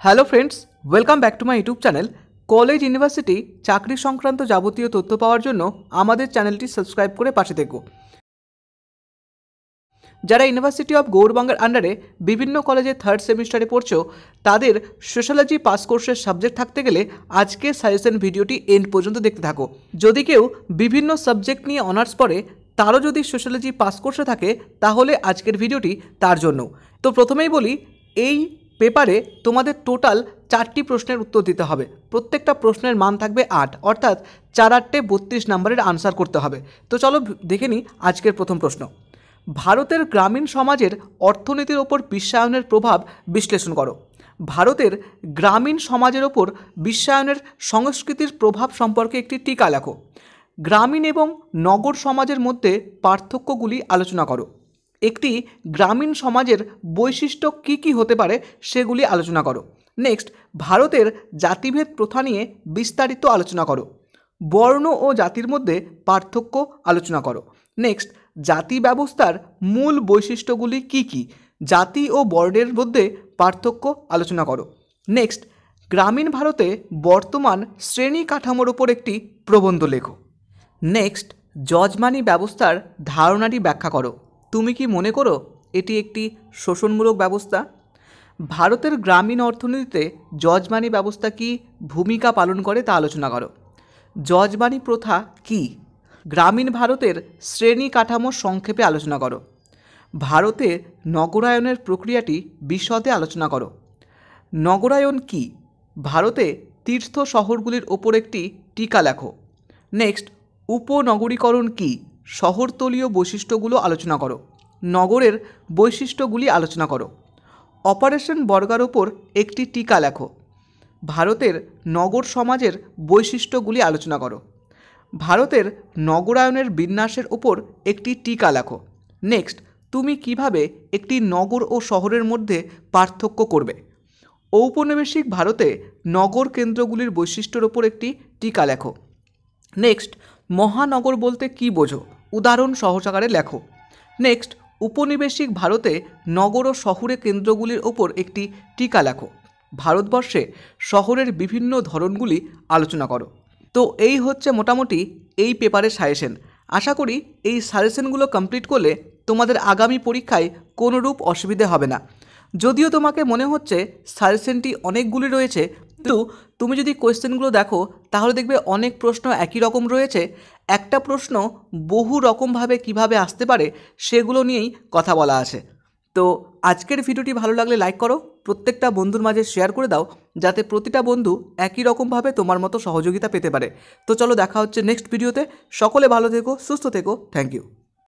Hello friends, welcome back to my YouTube channel. College university চাকরি সংক্রান্ত যাবতীয় তথ্য পাওয়ার জন্য আমাদের চ্যানেলটি সাবস্ক্রাইব করে পাশে থেকো। যারা ইউনিভার্সিটি অফ গৌড়বঙ্গের আন্ডারে বিভিন্ন কলেজে থার্ড সেমিস্টারে পড়ছো, তাদের সোশ্যালজি পাস কোর্সের সাবজেক্ট থাকতে গেলে আজকের সাজেশন ভিডিওটি এন্ড পর্যন্ত দেখতে থাকো। যদি কেউ বিভিন্ন সাবজেক্ট নিয়ে অনার্স পড়ে, তারও যদি সোশ্যালজি পাস কোর্সে থাকে, তাহলে আজকের ভিডিওটি তার জন্য। তো প্রথমেই বলি, এই পেপারে তোমাদের টোটাল 4টি প্রশ্নের উত্তর দিতে হবে। প্রত্যেকটা প্রশ্নের মান থাকবে 8, অর্থাৎ 4-8 32 নম্বরের আনসার করতে হবে। তো চলো দেখে নিই আজকের প্রথম প্রশ্ন। ভারতের গ্রামীণ সমাজের অর্থনীতির ওপর বিশ্বায়নের প্রভাব বিশ্লেষণ করো। ভারতের গ্রামীণ সমাজের ওপর বিশ্বায়নের সংস্কৃতির প্রভাব সম্পর্কে একটি টিকা লেখো। গ্রামীণ এবং নগর সমাজের মধ্যে পার্থক্যগুলি আলোচনা করো। একটি গ্রামীণ সমাজের বৈশিষ্ট্য কী কী হতে পারে সেগুলি আলোচনা করো। নেক্সট, ভারতের জাতিভেদ প্রথা নিয়ে বিস্তারিত আলোচনা করো। বর্ণ ও জাতির মধ্যে পার্থক্য আলোচনা করো। নেক্সট, জাতি ব্যবস্থার মূল বৈশিষ্ট্যগুলি কী কী, জাতি ও বর্ণের মধ্যে পার্থক্য আলোচনা করো। নেক্সট, গ্রামীণ ভারতে বর্তমান শ্রেণী কাঠামোর ওপর একটি প্রবন্ধ লেখো। নেক্সট, যজমানি ব্যবস্থার ধারণাটি ব্যাখ্যা করো। তুমি কি মনে করো এটি একটি শোষণমূলক ব্যবস্থা? ভারতের গ্রামীণ অর্থনীতিতে যজমানি ব্যবস্থা কী ভূমিকা পালন করে তা আলোচনা করো। যজমানি প্রথা কী? গ্রামীণ ভারতের শ্রেণী কাঠামো সংক্ষেপে আলোচনা করো। ভারতে নগরায়নের প্রক্রিয়াটি বিশদে আলোচনা করো। নগরায়ন কী? ভারতে তীর্থ শহরগুলির ওপর একটি টিকা লেখো। নেক্সট, উপনগরীকরণ কী? শহরতলীয় বৈশিষ্ট্যগুলো আলোচনা করো। নগরের বৈশিষ্ট্যগুলি আলোচনা করো। অপারেশন বর্গার ওপর একটি টিকা লেখো। ভারতের নগর সমাজের বৈশিষ্ট্যগুলি আলোচনা করো। ভারতের নগরায়নের বিন্যাসের ওপর একটি টিকা লেখো। নেক্সট, তুমি কিভাবে একটি নগর ও শহরের মধ্যে পার্থক্য করবে? ঔপনিবেশিক ভারতে নগর কেন্দ্রগুলির বৈশিষ্ট্যের ওপর একটি টিকা লেখো। নেক্সট, মহানগর বলতে কী বোঝো? উদাহরণ সহকারে লেখো। নেক্সট, উপনিবেশিক ভারতে নগর ও শহুরে কেন্দ্রগুলির ওপর একটি টিকা লেখো। ভারতবর্ষে শহরের বিভিন্ন ধরনগুলি আলোচনা করো। তো এই হচ্ছে মোটামুটি এই পেপারের সাজেশন। আশা করি এই সাজেশনগুলো কমপ্লিট করলে তোমাদের আগামী পরীক্ষায় কোনোরূপ অসুবিধে হবে না। যদিও তোমাকে মনে হচ্ছে সাজেশনটি অনেকগুলি রয়েছে, কিন্তু তুমি যদি কোয়েশ্চেনগুলো দেখো তাহলে দেখবে অনেক প্রশ্ন একই রকম রয়েছে। একটা প্রশ্ন বহু রকমভাবে কিভাবে আসতে পারে সেগুলো নিয়েই কথা বলা আছে। তো আজকের ভিডিওটি ভালো লাগলে লাইক করো, প্রত্যেকটা বন্ধুর মাঝে শেয়ার করে দাও, যাতে প্রতিটা বন্ধু একই রকমভাবে তোমার মতো সহযোগিতা পেতে পারে। তো চলো দেখা হচ্ছে নেক্সট ভিডিওতে। সকলে ভালো থেকো, সুস্থ থেকো। Thank you.